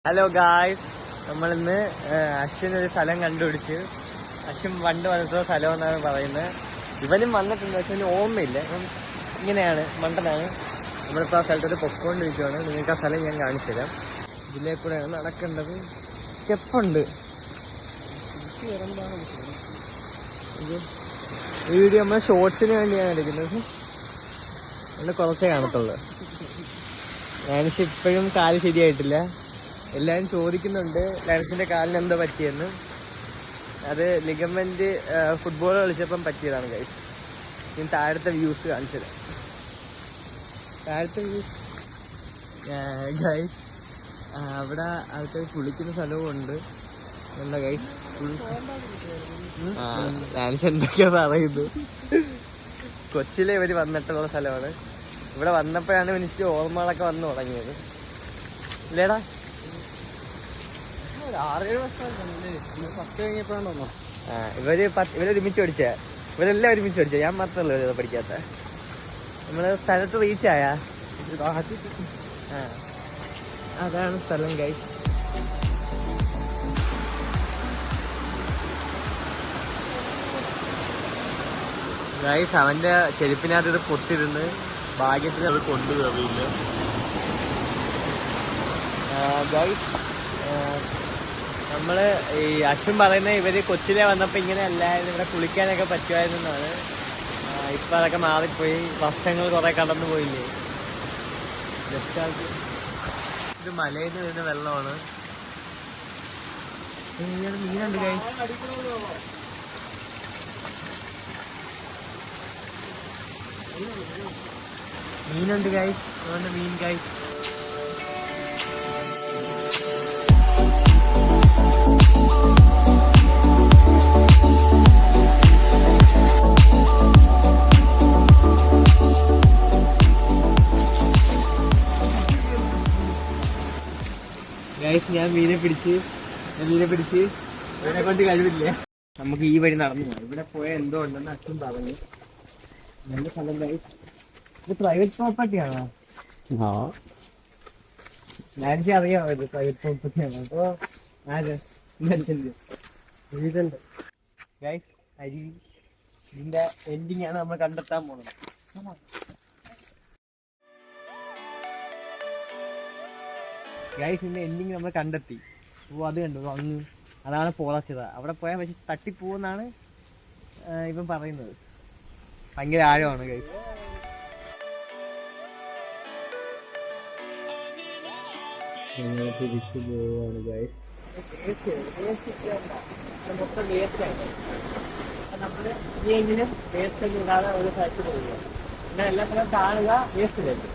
Hello guys, നമ്മളിന്ന് അശ്വിനൊരു സ്ഥലം കണ്ടുപിടിച്ച്. അശ്വിൻ പണ്ട് വന്നിട്ടുള്ള സ്ഥലം എന്നാണ് പറയുന്നത്. ഇവനും വന്നിട്ടുണ്ട്, പക്ഷെ ഇവന് ഓർമ്മയില്ല. ഇങ്ങനെയാണ്, മണ്ടനാണ്. നമ്മളിപ്പോൾ ആ സ്ഥലത്തോട്ട് പൊക്കോണ്ടിരിക്കുകയാണ്. നിങ്ങൾക്ക് ആ സ്ഥലം ഞാൻ കാണിച്ചു തരാം. ഇതിലേ കൂടെയാണ് നടക്കേണ്ടത്. സ്റ്റെപ്പുണ്ട്. ഈ വീഡിയോ നമ്മൾ ഷോർട്സിന് വേണ്ടിയാണ് എടുക്കുന്നത്. അതിന് കുറച്ചേ കാണത്തുള്ളൂ. ഞാനിച്ച് ഇപ്പോഴും കാല് ശരിയായിട്ടില്ല. എല്ലാവരും ചോദിക്കുന്നുണ്ട് ലാൻസിന്റെ കാലിന് എന്തോ പറ്റിയെന്ന്. അത് ലിഗമെന്റ് ഫുട്ബോൾ കളിച്ചപ്പം പറ്റിയതാണ് ഗൈസ്. ഞാൻ താഴത്തെ വ്യൂസ് കാണിച്ചത്. താഴത്തെ വ്യൂസ് ഗൈസ്, അവിടെ ആൾക്കാർ കുളിക്കുന്ന സ്ഥലവും ഉണ്ട്. എന്താ ഗൈസ്, ലാൻസ് എന്തൊക്കെയാ പറയുന്നു. കൊച്ചിയിലെ ഇവര് വന്നിട്ടുള്ള സ്ഥലമാണ്. ഇവിടെ വന്നപ്പോഴാണ് എനിക്ക് ഓർമ്മകളൊക്കെ വന്നു തുടങ്ങിയത്. ഇല്ലേടാ, 6-7 വർഷം കഴിഞ്ഞപ്പോഴാണോ ഇവര് ഒരുമിച്ച് പഠിച്ച. ഇവരെല്ലാം ഒരുമിച്ച് പഠിച്ച. ഞാൻ മാത്രമല്ല പഠിക്കാത്ത. നമ്മള് സ്ഥലത്ത് റീച്ചായ. അതാണ് സ്ഥലം ഗൈസ്. ഗൈസ്, അവന്റെ ചെരുപ്പിനകത്ത് ഇത് പൊട്ടിരുന്ന് ഭാഗ്യത്തിന് അത് കൊണ്ടുപോയില്ല. ഗൈസ്, നമ്മള് ഈ അശ്വിൻ പറയുന്നത് ഇവര് കൊച്ചിലെ വന്നപ്പോ ഇങ്ങനെ അല്ലായിരുന്നു, ഇവിടെ കുളിക്കാനൊക്കെ പറ്റുമായിരുന്നാണ്. ഇപ്പൊ അതൊക്കെ മാറിപ്പോയി. വർഷങ്ങൾ കുറെ കടന്നു പോയില്ലേ. ഇത് മലയിൽ നിന്ന് വരുന്ന വെള്ളമാണ്. മീനുണ്ട് ഗൈസ്. മീനുണ്ട് ഗൈസ്. അതുകൊണ്ട് മീൻ ഗൈസ്. ഗൈസ്, ഞാൻ മീനെ പിടിച്ച് ഇവനെ കൊണ്ട് കഴിവില്ല. നമുക്ക് ഈ വഴി നടന്നു പോകാം. ഇവിടെ പോയ എന്തോ ഉണ്ടെന്ന് അച്ഛൻ പറഞ്ഞു. നല്ല സ്ഥലം ഗൈസ്. ഇത് പ്രൈവറ്റ് പ്രോപ്പർട്ടിയാണോ? ഞാനിക്ക് അറിയാമോ ഇത് പ്രൈവറ്റ് പ്രോപ്പർട്ടിയാണ്. അപ്പൊ വീടുണ്ട് ഗൈസ്. അരി ഇതിന്റെ എൻഡിങ് ആണ് നമ്മൾ കണ്ടെത്താൻ പോണത്. ഗൈസ്, ഇതിന്റെ എൻഡിങ് നമ്മൾ കണ്ടെത്തി. അപ്പോൾ അത് കണ്ടു അങ്ങ്, അതാണ് പോളച്ചിറ. അവിടെ പോയാൽ പക്ഷെ തട്ടിപ്പോവെന്നാണ് ഇവൻ പറയുന്നത്. ഭയങ്കര ആഴമാണ് ഗൈസ്. തിരിച്ചു പോവാണ് ഗൈസ്. മൊത്തം വേസ്റ്റാണ്. നമ്മള് ഇനിയെങ്കിലും വേസ്റ്റ് ഒന്നും ഇടാതെ ഒരു സ്ഥലത്ത് പോവുക. പിന്നെ എല്ലാ സ്ഥലം കാണുക, വേസ്റ്റ് വരും.